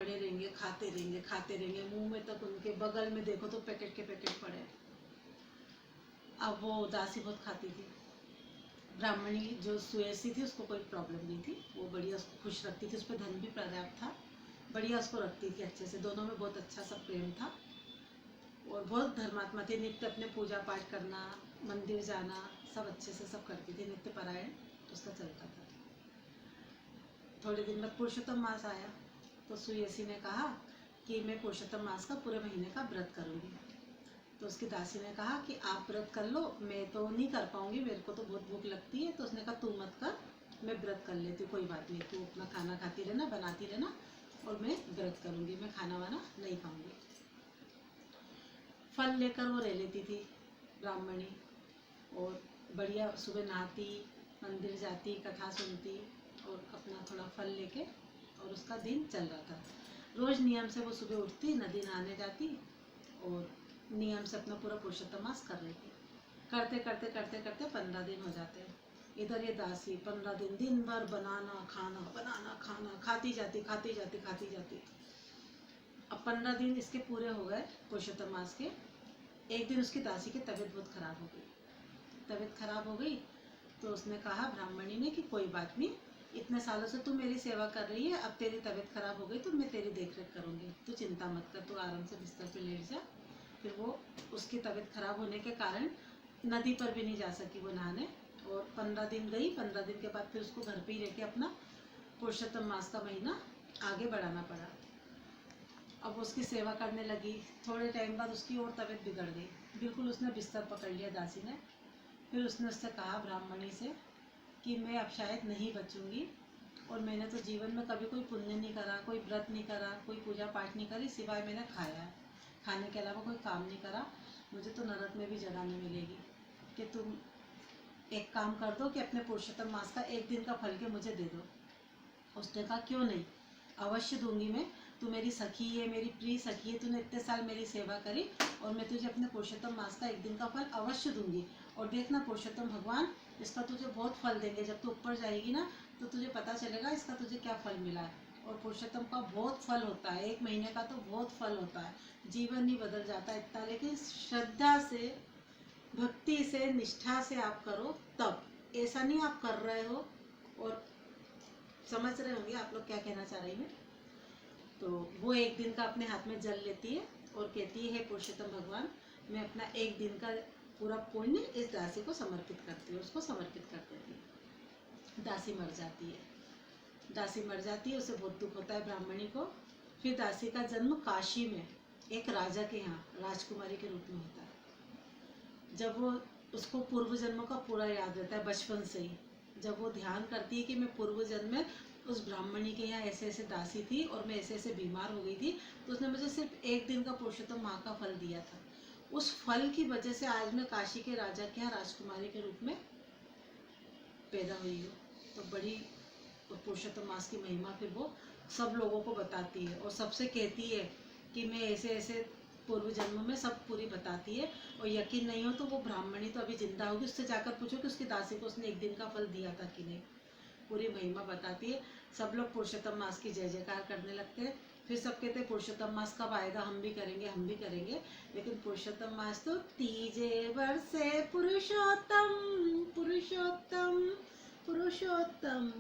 पड़े रहेंगे, खाते रहेंगे खाते रहेंगे, मुंह में तक उनके बगल में देखो तो पैकेट के पैकेट पड़े। अब वो दासी बहुत खाती थी। ब्राह्मणी जो सुयसी थी उसको कोई प्रॉब्लम नहीं थी, वो बढ़िया उसको खुश रखती थी, उस पर धन भी पर्याप्त था, बढ़िया उसको रखती थी अच्छे से, दोनों में बहुत अच्छा सब प्रेम था। और बहुत धर्मात्मा थी, नित्य अपने पूजा पाठ करना, मंदिर जाना, सब अच्छे से सब करती थी, नित्य परायण उसका चलता था। थोड़े दिन बाद पुरुषोत्तम मास आया तो सुयसी ने कहा कि मैं पुरुषोत्तम मास का पूरे महीने का व्रत करूँगी। तो उसकी दासी ने कहा कि आप व्रत कर लो, मैं तो नहीं कर पाऊंगी, मेरे को तो बहुत भूख लगती है। तो उसने कहा तू मत कर, मैं व्रत कर लेती हूँ, कोई बात नहीं, तू अपना खाना खाती रहना, बनाती रहना, और मैं व्रत करूँगी, मैं खाना वाना नहीं खाऊंगी। फल लेकर वो रह लेती थी ब्राह्मणी, और बढ़िया सुबह नहाती, मंदिर जाती, कथा सुनती, और अपना थोड़ा फल लेके, और उसका दिन चल रहा था। रोज़ नियम से वो सुबह उठती, नदी नहाने जाती, और नियम से अपना पूरा पुरुषोत्तम मास कर रही थी। करते करते करते करते 15 दिन हो जाते हैं। इधर ये दासी 15 दिन दिन भर बनाना खाना खाती जाती खाती जाती खाती जाती। अब 15 दिन इसके पूरे हो गए पुरुषोत्तम मास के। एक दिन उसकी दासी की तबीयत बहुत खराब हो गई। तबीयत खराब हो गई तो उसने कहा ब्राह्मणी ने कि कोई बात नहीं, इतने सालों से तू मेरी सेवा कर रही है, अब तेरी तबीयत खराब हो गई तो मैं तेरी देख रेख करूँगी, तू चिंता मत कर, तू आराम से बिस्तर पे लेट जा। फिर वो उसकी तबीयत खराब होने के कारण नदी पर भी नहीं जा सकी वो नहाने, और 15 दिन गई। 15 दिन के बाद फिर उसको घर पे ही रह के अपना पुरुषोत्तम मास का महीना आगे बढ़ाना पड़ा। अब वो उसकी सेवा करने लगी। थोड़े टाइम बाद उसकी और तबीयत बिगड़ गई, बिल्कुल उसने बिस्तर पकड़ लिया दासी ने। फिर उसने उससे कहा ब्राह्मणी से कि मैं अब शायद नहीं बचूंगी, और मैंने तो जीवन में कभी कोई पुण्य नहीं करा, कोई व्रत नहीं करा, कोई पूजा पाठ नहीं करी, सिवाय मैंने खाया है, खाने के अलावा कोई काम नहीं करा, मुझे तो नरक में भी जगह नहीं मिलेगी। कि तुम एक काम कर दो कि अपने पुरुषोत्तम मास का एक दिन का फल के मुझे दे दो। उसने कहा क्यों नहीं, अवश्य दूंगी मैं, तू मेरी सखी है, मेरी प्रिय सखी है, तूने इतने साल मेरी सेवा करी, और मैं तुझे अपने पुरुषोत्तम मास का एक दिन का फल अवश्य दूंगी। और देखना पुरुषोत्तम भगवान इसका तुझे बहुत फल देंगे, जब तू ऊपर जाएगी ना तो तुझे पता चलेगा इसका तुझे क्या फल मिला है। और पुरुषोत्तम का बहुत फल होता है, एक महीने का तो बहुत फल होता है, जीवन नहीं बदल जाता इतना, लेकिन श्रद्धा से, भक्ति से, निष्ठा से आप करो तब। ऐसा नहीं आप कर रहे हो और समझ रहे होंगे आप लोग क्या कहना चाह रही हैं। तो वो एक दिन का अपने हाथ में जल लेती है और कहती है पुरुषोत्तम भगवान, मैं अपना एक दिन का पूरा पुण्य इस दासी को समर्पित करती हूँ, उसको समर्पित कर देती है। दासी मर जाती है। दासी मर जाती है, उसे बहुत दुख होता है ब्राह्मणी को। फिर दासी का जन्म काशी में एक राजा के यहाँ राजकुमारी के रूप में होता है। जब वो उसको पूर्व जन्मों का पूरा याद रहता है बचपन से ही, जब वो ध्यान करती है कि मैं पूर्व जन्म में उस ब्राह्मणी के यहाँ ऐसे ऐसे दासी थी और मैं ऐसे ऐसे बीमार हो गई थी, तो उसने मुझे सिर्फ एक दिन का पुरुषोत्तम माह का फल दिया था, उस फल की वजह से आज मैं काशी के राजा के यहाँ राजकुमारी के रूप में पैदा हुई हूँ। तो बड़ी पुरुषोत्तम मास की महिमा फिर वो सब लोगों को बताती है और सबसे कहती है कि मैं ऐसे ऐसे पूर्व जन्म में सब पूरी बताती है। और यकीन नहीं हो तो वो ब्राह्मणी तो अभी जिंदा होगी, उससे जाकर पूछो कि उसकी दासी को उसने एक दिन का फल दिया था कि नहीं। पूरी महिमा बताती है। सब लोग पुरुषोत्तम मास की जय जयकार करने लगते हैं। फिर सब कहते हैं पुरुषोत्तम मास कब आएगा, हम भी करेंगे हम भी करेंगे। लेकिन पुरुषोत्तम मास तो तीजे वर्षे पुरुषोत्तम पुरुषोत्तम पुरुषोत्तम